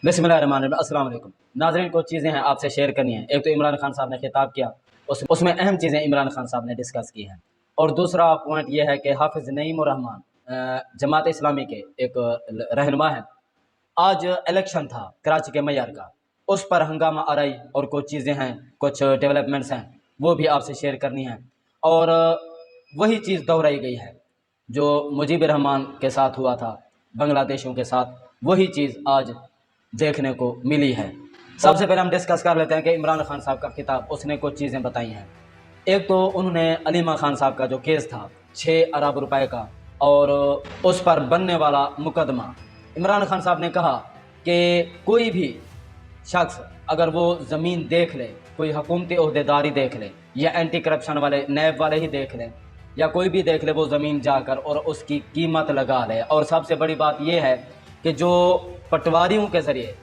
बिस्मिल्लाहिर्रहमानिर्रहीम। अस्सलाम वालेकुम नाज़रीन, कुछ चीज़ें हैं आपसे शेयर करनी है। एक तो इमरान खान साहब ने खिताब किया, उसमें अहम चीज़ें इमरान खान साहब ने डिस्कस की हैं। और दूसरा पॉइंट ये है कि हाफिज़ नईमुर रहमान जमात इस्लामी के एक रहनुमा हैं। आज इलेक्शन था कराची के मेयर का, उस पर हंगामा आराई और कुछ चीज़ें हैं, कुछ डेवलपमेंट्स हैं, वो भी आपसे शेयर करनी है। और वही चीज़ दोहराई गई है जो मुजीब रहमान के साथ हुआ था बांग्लादेशियों के साथ, वही चीज़ आज देखने को मिली है। सबसे पहले हम डिस्कस कर लेते हैं कि इमरान खान साहब का खिताब, उसने कुछ चीज़ें बताई हैं। एक तो उन्होंने अलीमा खान साहब का जो केस था 6 अरब रुपए का और उस पर बनने वाला मुकदमा, इमरान खान साहब ने कहा कि कोई भी शख्स अगर वो ज़मीन देख ले, कोई हुकूमती ओहदेदारी देख ले या एंटी करप्शन वाले नैब वाले ही देख लें या कोई भी देख ले, वो ज़मीन जाकर और उसकी कीमत लगा ले। और सबसे बड़ी बात यह है कि जो पटवारियों के ज़रिए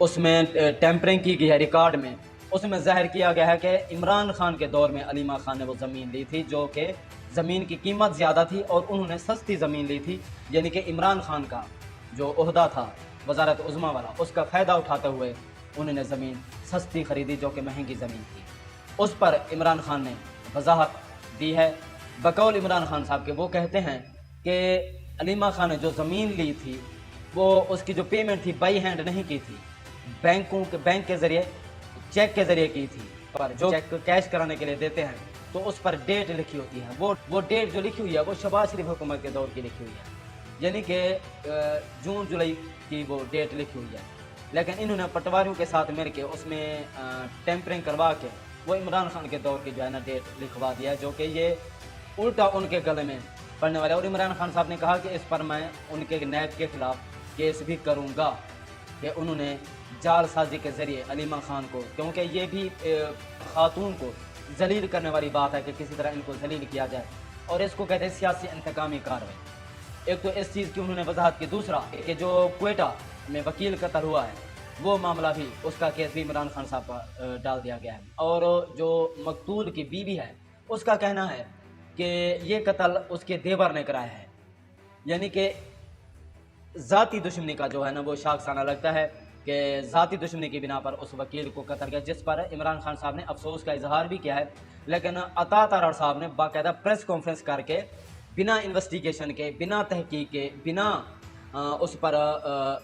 उसमें टेम्परिंग की गई है रिकॉर्ड में, उसमें ज़ाहिर किया गया है कि इमरान खान के दौर में अलीमा खान ने वो ज़मीन ली थी जो कि ज़मीन की कीमत ज़्यादा थी और उन्होंने सस्ती ज़मीन ली थी। यानी कि इमरान खान का जो ओहदा था वजारत उज़्मा वाला, उसका फ़ायदा उठाते हुए उन्होंने ज़मीन सस्ती ख़रीदी जो कि महंगी ज़मीन थी। उस पर इमरान खान ने वजाहत दी है। बकौल इमरान खान साहब के वो कहते हैं कि अलीमा खान ने जो ज़मीन ली थी वो उसकी जो पेमेंट थी बाई हैंड नहीं की थी, बैंक के ज़रिए चेक के ज़रिए की थी। पर जो चेक कैश कराने के लिए देते हैं तो उस पर डेट लिखी होती है, वो डेट जो लिखी हुई है वो शहबाज शरीफ हुकूमत के दौर की लिखी हुई है, यानी कि जून जुलाई की वो डेट लिखी हुई है। लेकिन इन्होंने पटवारियों के साथ मिल के उसमें टेम्परिंग करवा के वो इमरान खान के दौर की जो है ना डेट लिखवा दिया है, जो कि ये उल्टा उनके गले में पड़ने वाला है। और इमरान खान साहब ने कहा कि इस पर मैं उनके नैब के खिलाफ केस भी करूँगा कि उन्होंने जालसाजी के ज़रिए अलीमा खान को, क्योंकि ये भी खातून को जलील करने वाली बात है कि किसी तरह इनको जलील किया जाए, और इसको कहते हैं सियासी इंतकामी कार्रवाई। एक तो इस चीज़ की उन्होंने वजाहत की। दूसरा कि जो क्वेटा में वकील कत्ल हुआ है वो मामला भी, उसका केस भी इमरान खान साहब पर डाल दिया गया है। और जो मकतूल की बीवी है उसका कहना है कि ये कत्ल उसके देवर ने कराया है, यानी कि ज़ाती दुश्मनी का जो है ना वो शाखसाना लगता है कि ज़ाती दुश्मनी की बिना पर उस वकील को कत्ल किया, जिस पर इमरान खान साहब ने अफसोस का इजहार भी किया है। लेकिन अता तारड़ साहब ने बाकायदा प्रेस कॉन्फ्रेंस करके बिना इन्वेस्टिगेशन के, बिना तहकीक के, बिना उस पर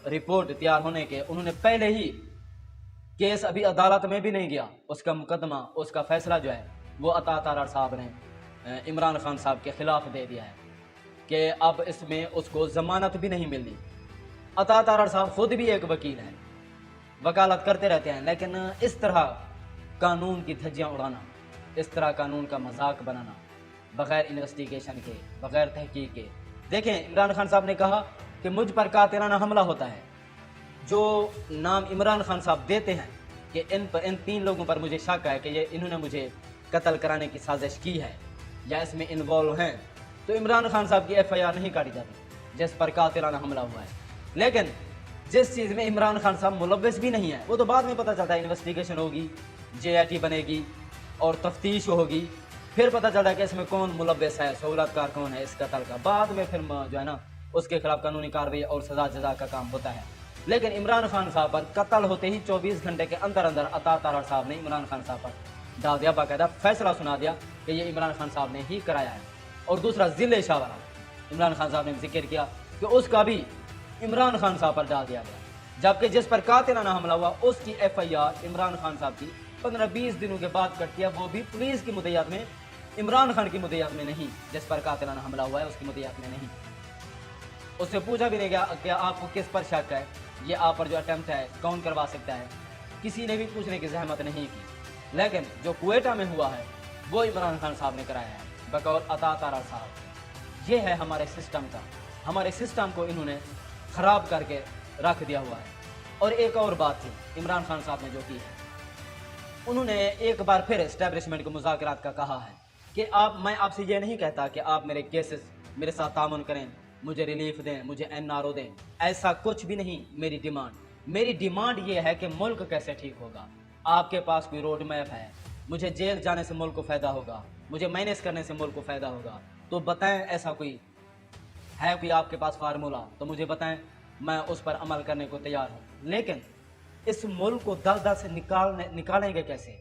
रिपोर्ट तैयार होने के, उन्होंने पहले ही केस अभी अदालत में भी नहीं गया, उसका मुकदमा, उसका फैसला जो है वो अता तारड़ साहब ने इमरान खान साहब के ख़िलाफ़ दे दिया है कि अब इसमें उसको ज़मानत भी नहीं मिलनी। अता तारड़ साहब खुद भी एक वकील हैं, वकालत करते रहते हैं, लेकिन इस तरह कानून की धज्जियाँ उड़ाना, इस तरह कानून का मजाक बनाना बग़ैर इन्वेस्टिगेशन के, बग़ैर तहकीक के। देखें, इमरान खान साहब ने कहा कि मुझ पर कातिलाना हमला होता है। जो नाम इमरान खान साहब देते हैं कि इन 3 लोगों पर मुझे शक है कि ये इन्होंने मुझे कत्ल कराने की साजिश की है या इसमें इन्वॉल्व हैं, तो इमरान खान साहब की FIR नहीं काटी जाती जिस पर कातिलाना हमला हुआ है। लेकिन जिस चीज़ में इमरान खान साहब मुलव्वस भी नहीं है वो तो बाद में पता चलता है, इन्वेस्टिगेशन होगी, JIT बनेगी और तफ्तीश होगी, फिर पता चलता है कि इसमें कौन मुलव्वस है, सहूलतकार कौन है इस कत्ल का। बाद में फिर जो है ना उसके खिलाफ कानूनी कार्रवाई और सजा जजा का काम होता है। लेकिन इमरान खान साहब पर कत्ल होते ही 24 घंटे के अंदर अंदर अता तारड़ साहब ने इमरान खान साहब पर डाल दिया, बाकायदा फैसला सुना दिया कि ये इमरान खान साहब ने ही कराया है। और दूसरा ज़िले शाहवारा, इमरान खान साहब ने जिक्र किया कि उसका भी इमरान खान साहब पर डाल दिया गया, जबकि जिस पर कातिलाना हमला हुआ उसकी FIR इमरान खान साहब की 15-20 दिनों के बाद कटती है, वो भी पुलिस की मुद्दयात में, इमरान खान की मुद्दयात में नहीं। जिस पर कातिलाना हमला हुआ है उसकी मुद्दयात में नहीं। उससे पूछा भी नहीं गया कि आपको किस पर शक है, ये आप पर जो अटैम्प्ट है कौन करवा सकता है, किसी ने भी पूछने की जहमत नहीं की। लेकिन जो क्वेटा में हुआ है वो इमरान खान साहब ने कराया है बकौल अता तारड़ साहब। ये है हमारे सिस्टम का, हमारे सिस्टम को इन्होंने ख़राब करके रख दिया हुआ है। और एक और बात थी इमरान खान साहब ने जो की है, उन्होंने एक बार फिर एस्टेब्लिशमेंट को मुज़ाकरात का कहा है कि मैं आपसे ये नहीं कहता कि आप मेरे केसेस मेरे साथ तामुन करें, मुझे रिलीफ दें, मुझे NRO दें, ऐसा कुछ भी नहीं। मेरी डिमांड ये है कि मुल्क कैसे ठीक होगा। आपके पास कोई रोड मैप है, मुझे जेल जाने से मुल्क को फ़ायदा होगा, मुझे मैनेज करने से मुल्क को फ़ायदा होगा, तो बताएं ऐसा कोई है, कोई आपके पास फार्मूला तो मुझे बताएं, मैं उस पर अमल करने को तैयार हूँ। लेकिन اس ملک کو دلدل سے نکالیں گے کیسے؟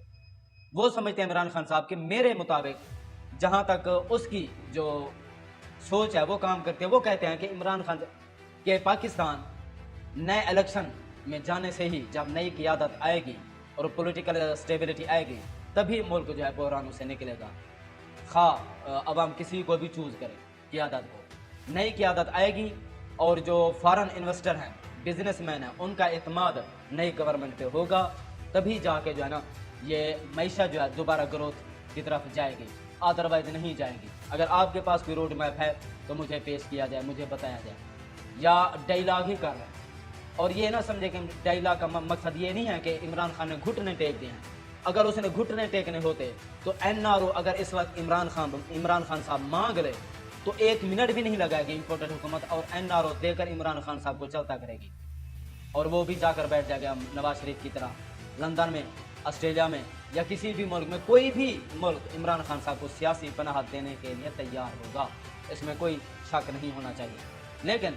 وہ سمجھتے ہیں عمران خان صاحب کہ میرے مطابق جہاں تک اس کی جو سوچ ہے وہ کام کرتے ہیں، وہ کہتے ہیں کہ عمران خان کہ پاکستان نئے الیکشن میں جانے سے ہی جب نئی قیادت آئے گی اور پولیٹیکل اسٹیبلٹی آئے گی تبھی ملک جو ہے بحرانوں سے نکلے گا، خواہ عوام کسی کو بھی چوز کرے قیادت کو۔ نئی قیادت آئے گی اور جو فارن انویسٹر ہیں، بزنس مین ہیں، ان کا اعتماد نئی گورنمنٹ پہ ہوگا، تبھی جا کے جو ہے نا یہ معیشت جو ہے دوبارہ گروتھ کی طرف جائے گی، ادروائز نہیں جائے گی۔ اگر آپ کے پاس کوئی روڈ میپ ہے تو مجھے پیش کیا جائے، مجھے بتایا جائے، یا ڈائلاگ ہی کر رہے ہیں۔ اور یہ نہ سمجھے کہ ڈائلاگ کا مقصد یہ نہیں ہے کہ عمران خان نے گھٹنے ٹیک دیے ہیں۔ اگر اس نے گھٹنے ٹیکنے ہوتے تو این آر او اگر اس وقت عمران خان صاحب مانگ لے تو 1 منٹ بھی نہیں لگائے گی امپورٹنٹ حکومت، اور این آر او دے کر عمران خان صاحب کو چلتا کرے گی، اور وہ بھی جا کر بیٹھ جائے گا نواز شریف کی طرح لندن میں، آسٹریلیا میں، یا کسی بھی ملک میں۔ کوئی بھی ملک عمران خان صاحب کو سیاسی پناہ دینے کے لیے تیار ہوگا، اس میں کوئی شک نہیں ہونا چاہیے۔ لیکن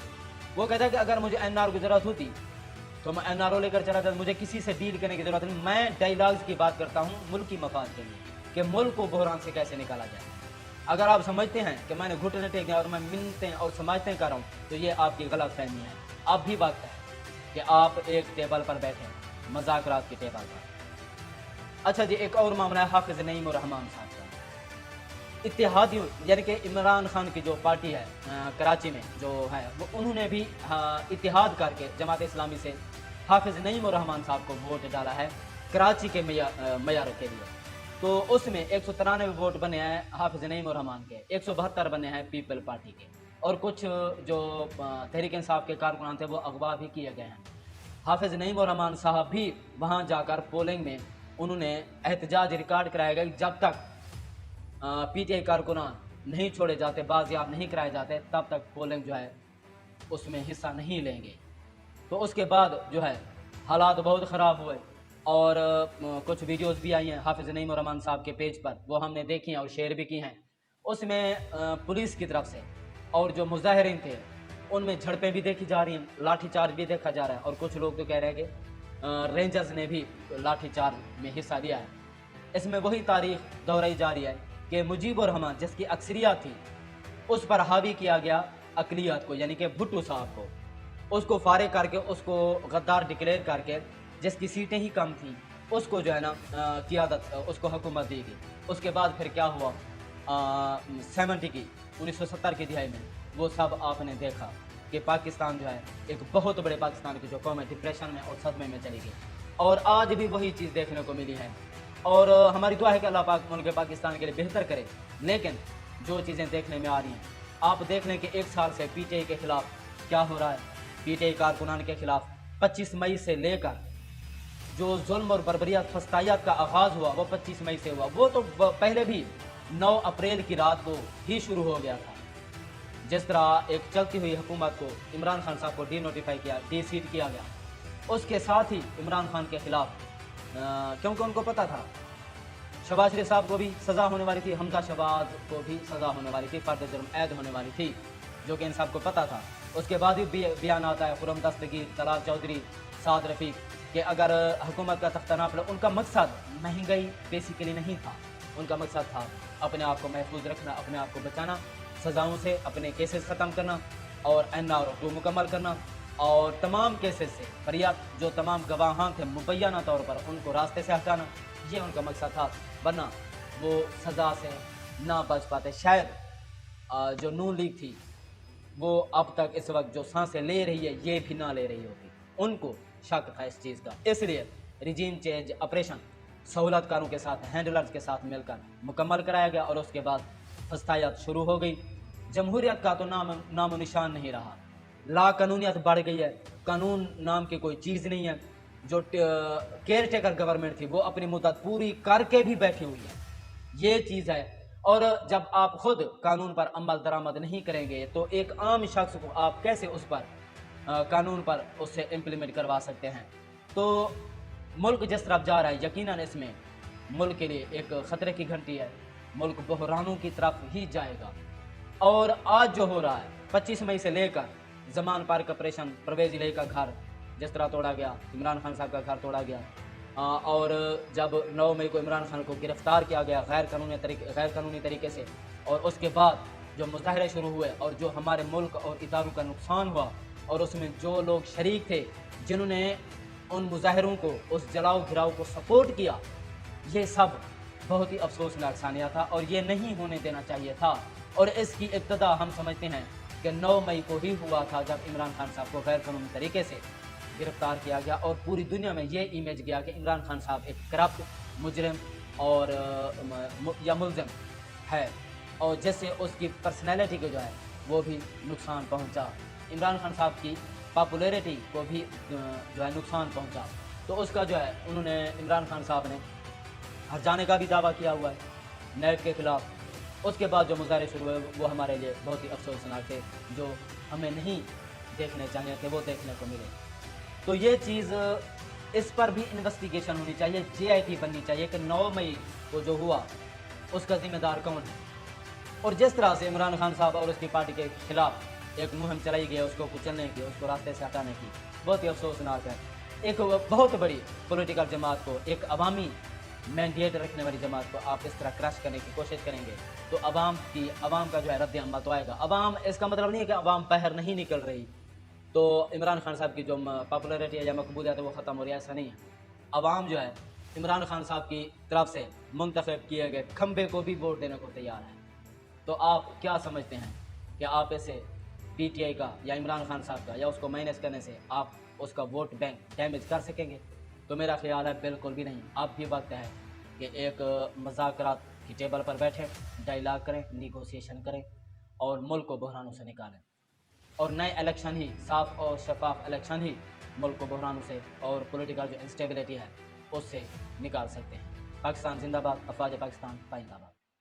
وہ کہتا ہے کہ اگر مجھے این آر او کی ضرورت ہوتی تو میں این آر او لے کر چلا جاتا، مجھے کسی سے ڈیل کرنے کی ضرورت نہیں۔ میں ڈائلاگز کی بات کرتا ہوں ملکی مفاد کے لیے کہ ملک کو بحران سے کیسے نکالا جائے۔ اگر آپ سمجھتے ہیں کہ میں نے گھٹنے ٹیک دیا اور میں منتیں اور سماجتیں کر رہا ہوں تو یہ آپ کی غلط فہمی ہے۔ اب بھی وقت ہے کہ آپ ایک ٹیبل پر بیٹھیں، مذاکرات کی ٹیبل پر۔ اچھا جی، ایک اور معاملہ ہے حافظ نعیم الرحمان صاحب کا۔ اتحادیوں یعنی کہ عمران خان کی جو پارٹی ہے کراچی میں جو ہے، وہ انہوں نے بھی اتحاد کر کے جماعت اسلامی سے حافظ نعیم الرحمان صاحب کو ووٹ ڈالا ہے کراچی کے معیاروں کے لیے۔ تو اس میں 193 ووٹ بنے ہیں حافظ نعیم الرحمان کے، 172 بنے ہیں پیپل پارٹی کے، اور کچھ جو تحریک انصاف کے کارکنان تھے وہ اغوا بھی کیے گئے ہیں۔ حافظ نعیم الرحمان صاحب بھی وہاں جا کر پولنگ میں انہوں نے احتجاج ریکارڈ کرایا گیا، جب تک پی ٹی آئی کارکنان نہیں چھوڑے جاتے، بازیاب نہیں کرائے جاتے، تب تک پولنگ جو ہے اس میں حصہ نہیں لیں گے۔ تو اس کے بعد جو ہے حالات بہت خراب ہوئے، اور کچھ ویڈیوز بھی آئی ہیں حافظ نعیم الرحمان صاحب کے پیج پر، وہ ہم نے دیکھی ہیں اور شیئر بھی کی ہیں۔ اس میں پولیس کی طرف سے اور جو مظاہرین تھے ان میں جھڑپیں بھی دیکھی جا رہی ہیں، لاٹھی چارج بھی دیکھا جا رہا ہے، اور کچھ لوگ تو کہہ رہے ہیں کہ رینجرز نے بھی لاٹھی چارج میں حصہ لیا ہے۔ اس میں وہی تاریخ دہرائی جا رہی ہے کہ مجیب الرحمان جس کی اکثریت تھی اس پر حاوی کیا گیا اقلیت کو، یعنی کہ بھٹو صاحب کو، اس کو فارغ کر کے، اس کو غدار ڈکلیئر کر کے، جس کی سیٹیں ہی کم تھیں اس کو جو ہے نا قیادت، اس کو حکومت دی گئی۔ اس کے بعد پھر کیا ہوا 1970 کی دہائی میں وہ سب آپ نے دیکھا کہ پاکستان جو ہے ایک بہت بڑے پاکستان کی جو قوم ہے ڈپریشن میں اور صدمے میں چلی گئی، اور آج بھی وہی چیز دیکھنے کو ملی ہے۔ اور ہماری دعا ہے کہ اللہ پاک ملک پاکستان کے لیے بہتر کرے، لیکن جو چیزیں دیکھنے میں آ رہی ہیں، آپ دیکھ لیں کہ 1 سال سے پی ٹی آئی کے خلاف کیا ہو رہا ہے۔ پی ٹی آئی کارکنان کے خلاف 25 مئی سے لے کر جو ظلم اور بربریت فسطائیت کا آغاز ہوا وہ 25 مئی سے ہوا، وہ تو پہلے بھی 9 اپریل کی رات کو ہی شروع ہو گیا تھا۔ جس طرح ایک چلتی ہوئی حکومت کو عمران خان صاحب کو ڈی نوٹیفائی کیا، ڈی سیٹ کیا گیا، اس کے ساتھ ہی عمران خان کے خلاف، کیونکہ ان کو پتا تھا شہباز شریف صاحب کو بھی سزا ہونے والی تھی، حمزہ شہباز کو بھی سزا ہونے والی تھی، فرد جرم عائد ہونے والی تھی، جو کہ ان سب کو پتا تھا۔ اس کے بعد بھی بیان آتا ہے خرم دستگیر، طلال چودھری، سعد رفیق، کہ اگر حکومت کا تختہ نہ پڑے، ان کا مقصد مہنگائی بیسیکلی نہیں تھا، ان کا مقصد تھا اپنے آپ کو محفوظ رکھنا، اپنے آپ کو بچانا، سزاؤں سے اپنے کیسز ختم کرنا اور این آر او کو مکمل کرنا، اور تمام کیسز سے فریاد جو تمام گواہان تھے مبینہ طور پر ان کو راستے سے ہٹانا، یہ ان کا مقصد تھا، ورنہ وہ سزا سے نہ بچ پاتے۔ شاید جو نون لیگ تھی وہ اب تک اس وقت جو سانسیں لے رہی ہے یہ بھی نہ لے رہی ہوگی، ان کو شک تھا اس چیز کا، اس لیے ریجیم چینج آپریشن سہولت کاروں کے ساتھ، ہینڈلرز کے ساتھ مل کر مکمل کرایا گیا، اور اس کے بعد فسطائیت شروع ہو گئی۔ جمہوریت کا تو نام و نشان نہیں رہا، لا قانونیت بڑھ گئی ہے، قانون نام کی کوئی چیز نہیں ہے۔ جو کیئر ٹیکر گورنمنٹ تھی وہ اپنی مدت پوری کر کے بھی بیٹھی ہوئی ہے، یہ چیز ہے۔ اور جب آپ خود قانون پر عمل درآمد نہیں کریں گے تو ایک عام شخص کو آپ کیسے اس پر قانون پر اس سے امپلیمنٹ کروا سکتے ہیں؟ تو ملک جس طرف جا رہا ہے یقیناً اس میں ملک کے لیے ایک خطرے کی گھنٹی ہے، ملک بحرانوں کی طرف ہی جائے گا۔ اور آج جو ہو رہا ہے 25 مئی سے لے کر زمان پارک آپریشن، پرویز الہی کا گھر، जिस तरह तोड़ा गया, इमरान खान साहब का घर तोड़ा गया, और जब 9 मई को इमरान खान को गिरफ़्तार किया गया गैर कानूनी तरीके से, और उसके बाद जो मुज़ाहरे शुरू हुए और जो हमारे मुल्क और इदारों का नुकसान हुआ, और उसमें जो लोग शरीक थे जिन्होंने उन मुज़ाहरों को, उस जलाओ घिराव को सपोर्ट किया, ये सब बहुत ही अफसोसनाक सानिया था और ये नहीं होने देना चाहिए था। और इसकी इब्तदा हम समझते हैं कि 9 मई को ही हुआ था, जब इमरान खान साहब को गैर कानूनी तरीके से गिरफ़्तार किया गया और पूरी दुनिया में ये इमेज गया कि इमरान खान साहब एक करप्ट मुजरिम और या मुलज़िम है, और जिससे उसकी पर्सनैलिटी को जो है वो भी नुकसान पहुंचा, इमरान खान साहब की पॉपुलैरिटी को भी जो है नुकसान पहुंचा। तो उसका जो है उन्होंने, इमरान खान साहब ने हट जाने का भी दावा किया हुआ है नैब के ख़िलाफ़। उसके बाद जो मुज़ाहरे शुरू हुए वो हमारे लिए बहुत ही अफसोसनाक थे, जो हमें नहीं देखने चाहिए कि वो देखने को मिले। तो ये चीज़, इस पर भी इन्वेस्टिगेशन होनी चाहिए, JIT बननी चाहिए कि 9 मई को जो हुआ उसका ज़िम्मेदार कौन है। और जिस तरह से इमरान खान साहब और उसकी पार्टी के खिलाफ एक मुहिम चलाई गई है उसको कुचलने की, उसको रास्ते से हटाने की, बहुत ही अफसोसनाक है। एक बहुत बड़ी पॉलिटिकल जमात को, एक अवामी मैंडेट रखने वाली जमात को आप इस तरह क्रश करने की कोशिश करेंगे तो अवाम का जो है रद्द अमल तो आएगा। अवाम, इसका मतलब नहीं है कि अवाम बाहर नहीं निकल रही तो इमरान खान साहब की जो पॉपुलैरिटी है या मकबूलियत है वो ख़त्म हो रही है, ऐसा नहीं है। अवाम जो है इमरान खान साहब की तरफ से मुंतखब किए गए खंबे को भी वोट देने को तैयार है। तो आप क्या समझते हैं कि आप ऐसे PTI का या इमरान खान साहब का या उसको माइनस करने से आप उसका वोट बैंक डैमेज कर सकेंगे? तो मेरा ख्याल है बिल्कुल भी नहीं। अब भी वक्त है कि एक मुज़ाकरात की टेबल पर बैठें, डायलॉग करें, निगोशिएशन करें और मुल्क को बहरानों से निकालें। और नए इलेक्शन ही, साफ़ और शफाफ इलेक्शन ही मुल्क को बहरानों से और पॉलिटिकल जो इंस्टेबिलिटी है उससे निकाल सकते हैं। पाकिस्तान जिंदाबाद, अफवाज पाकिस्तान पाइंदाबाद।